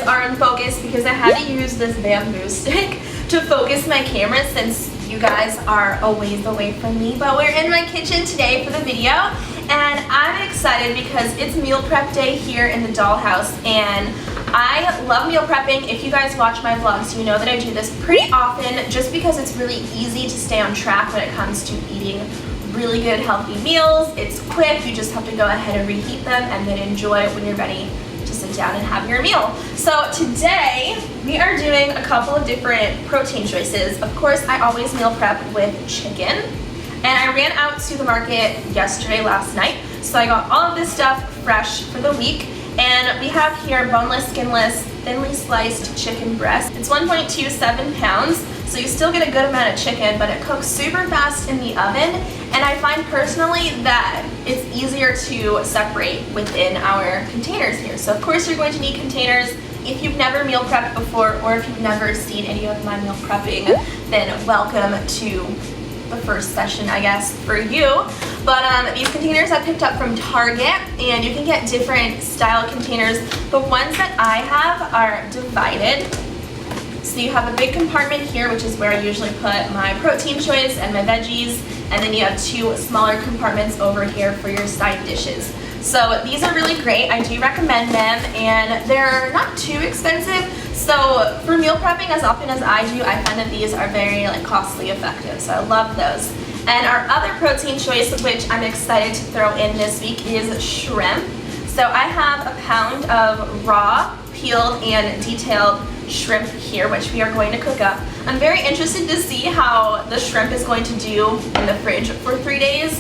are in focus because I had to use this bamboo stick to focus my camera since you guys are a ways away from me. But we're in my kitchen today for the video, and I'm excited because it's meal prep day here in the dollhouse, and I love meal prepping. If you guys watch my vlogs, you know that I do this pretty often just because it's really easy to stay on track when it comes to eating really good healthy meals. It's quick, you just have to go ahead and reheat them and then enjoy it when you're ready to sit down and have your meal. So today we are doing a couple of different protein choices. Of course, I always meal prep with chicken, and I ran out to the market yesterday, last night, so I got all of this stuff fresh for the week. And we have here boneless, skinless, thinly sliced chicken breast. It's 1.27 pounds, so you still get a good amount of chicken, but it cooks super fast in the oven. And I find personally that it's easier to separate within our containers here. So of course you're going to need containers. If you've never meal prepped before, or if you've never seen any of my meal prepping, then welcome to the first session, I guess, for you. But these containers I picked up from Target, and you can get different style containers. The ones that I have are divided. So you have a big compartment here, which is where I usually put my protein choice and my veggies, and then you have two smaller compartments over here for your side dishes. So these are really great. I do recommend them, and they're not too expensive. So for meal prepping, as often as I do, I find that these are very costly effective. So I love those. And our other protein choice, which I'm excited to throw in this week, is shrimp. So I have a pound of raw, peeled, and detailed shrimp here, which we are going to cook up. I'm very interested to see how the shrimp is going to do in the fridge for 3 days.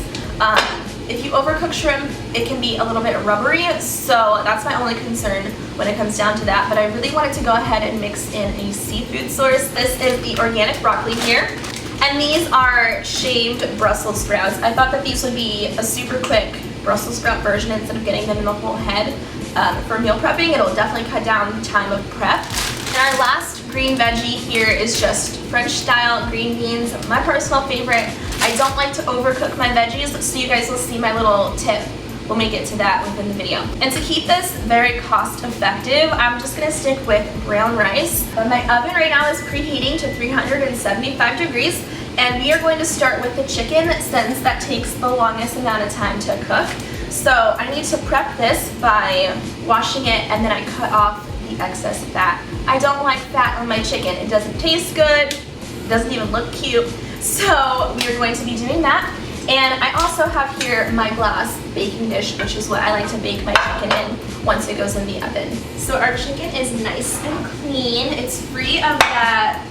If you overcook shrimp, it can be a little bit rubbery, so that's my only concern when it comes down to that. But I really wanted to go ahead and mix in a seafood source. This is the organic broccoli here, and these are shaved Brussels sprouts. I thought that these would be a super quick Brussels sprout version instead of getting them in the whole head. For meal prepping, it'll definitely cut down the time of prep. And our last green veggie here is just French style green beans, my personal favorite. I don't like to overcook my veggies, so you guys will see my little tip. We'll make it to that within the video. And to keep this very cost effective, I'm just gonna stick with brown rice. My oven right now is preheating to 375 degrees, and we are going to start with the chicken since that takes the longest amount of time to cook. So I need to prep this by washing it, and then I cut off the excess fat. I don't like fat on my chicken. It doesn't taste good, it doesn't even look cute. So we are going to be doing that. And I also have here my glass baking dish, which is what I like to bake my chicken in once it goes in the oven. So our chicken is nice and clean. It's free of that,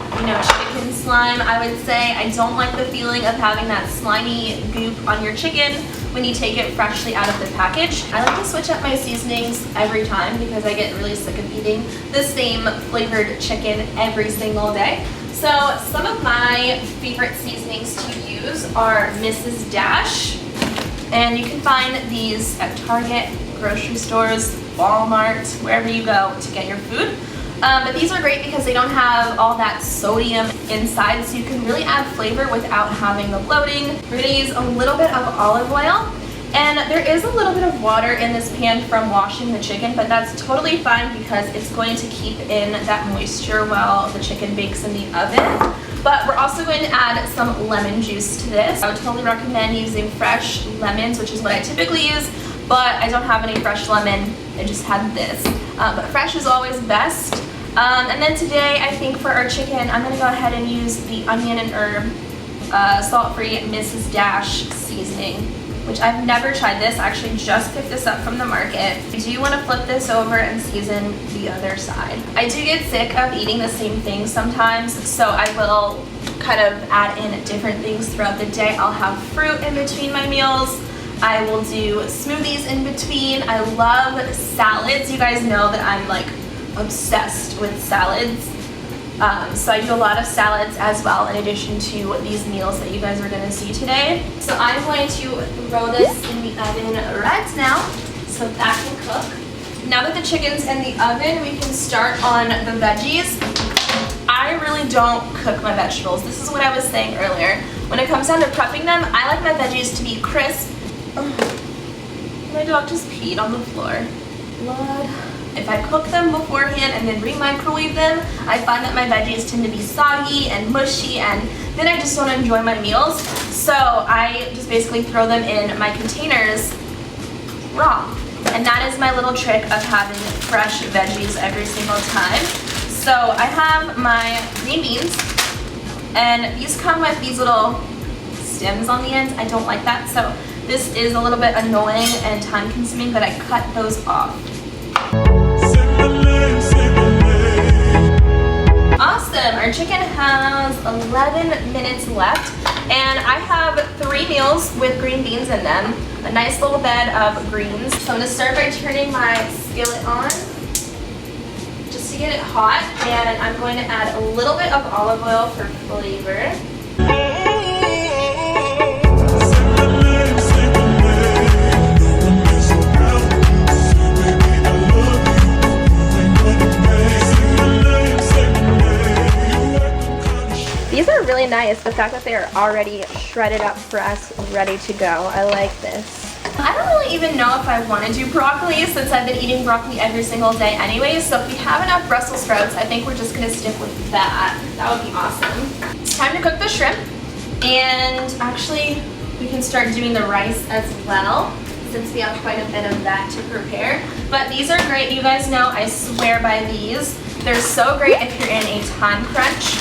chicken slime, I would say. I don't like the feeling of having that slimy goop on your chicken when you take it freshly out of the package. I like to switch up my seasonings every time because I get really sick of eating the same flavored chicken every single day. So some of my favorite seasonings to use are Mrs. Dash, and you can find these at Target, grocery stores, Walmart, wherever you go to get your food. But these are great because they don't have all that sodium inside, so you can really add flavor without having the bloating. We're gonna use a little bit of olive oil, and there is a little bit of water in this pan from washing the chicken, but that's totally fine because it's going to keep in that moisture while the chicken bakes in the oven. But we're also going to add some lemon juice to this. I would totally recommend using fresh lemons, which is what I typically use, but I don't have any fresh lemon. I just had this. But fresh is always best. And then today, I think for our chicken, I'm gonna go ahead and use the onion and herb salt-free Mrs. Dash seasoning, which I've never tried this. I actually just picked this up from the market. I do want to flip this over and season the other side. I do get sick of eating the same thing sometimes, so I will kind of add in different things throughout the day. I'll have fruit in between my meals. I will do smoothies in between. I love salads. You guys know that I'm obsessed with salads. So I do a lot of salads as well in addition to these meals that you guys are going to see today. So I'm going to throw this in the oven right now so that can cook. Now that the chicken's in the oven, we can start on the veggies. I really don't cook my vegetables. This is what I was saying earlier. When it comes down to prepping them, I like my veggies to be crisp. My dog just peed on the floor. Blood. if I cook them beforehand and then re-microwave them, I find that my veggies tend to be soggy and mushy, and then I just don't enjoy my meals. So I just basically throw them in my containers raw. And that is my little trick of having fresh veggies every single time. So I have my green beans, and these come with these little stems on the ends. I don't like that, so this is a little bit annoying and time consuming, but I cut those off. Awesome, our chicken has 11 minutes left, and I have 3 meals with green beans in them, a nice little bed of greens. So I'm gonna start by turning my skillet on just to get it hot, and I'm going to add a little bit of olive oil for flavor. These are really nice, the fact that they are already shredded up for us, ready to go. I like this. I don't really even know if I want to do broccoli since I've been eating broccoli every single day anyway, so if we have enough Brussels sprouts, I think we're just going to stick with that. That would be awesome. It's time to cook the shrimp, and actually we can start doing the rice as well since we have quite a bit of that to prepare. But these are great. You guys know I swear by these. They're so great if you're in a time crunch.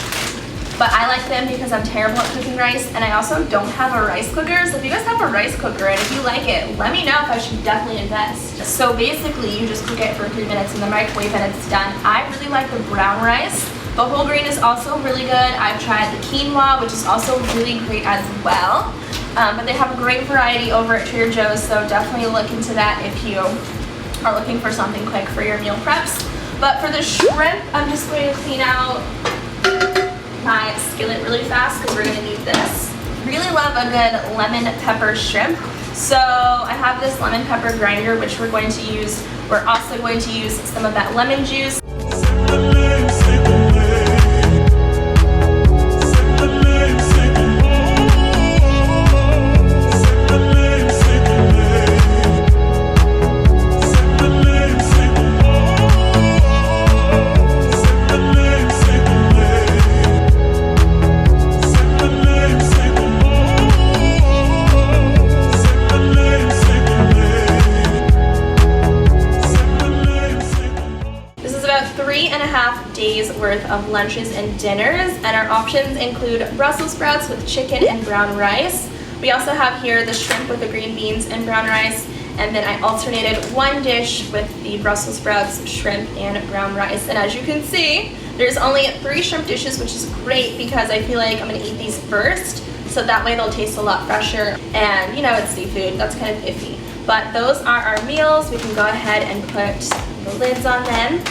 But I like them because I'm terrible at cooking rice, and I also don't have a rice cooker. So if you guys have a rice cooker and if you like it, let me know if I should definitely invest. So basically you just cook it for 3 minutes in the microwave and it's done. I really like the brown rice. The whole grain is also really good. I've tried the quinoa, which is also really great as well. But they have a great variety over at Trader Joe's, so definitely look into that if you are looking for something quick for your meal preps. But for the shrimp, I'm just going to clean out my skillet really fast because we're going to need this. Really love a good lemon pepper shrimp. So I have this lemon pepper grinder, which we're going to use. We're also going to use some of that lemon juice. About 3.5 days worth of lunches and dinners, and our options include Brussels sprouts with chicken and brown rice. We also have here the shrimp with the green beans and brown rice, and then I alternated one dish with the Brussels sprouts, shrimp, and brown rice. And as you can see, there's only 3 shrimp dishes, which is great because I feel like I'm going to eat these first, so that way they'll taste a lot fresher, and you know it's seafood, that's kind of iffy. But those are our meals. We can go ahead and put the lids on them.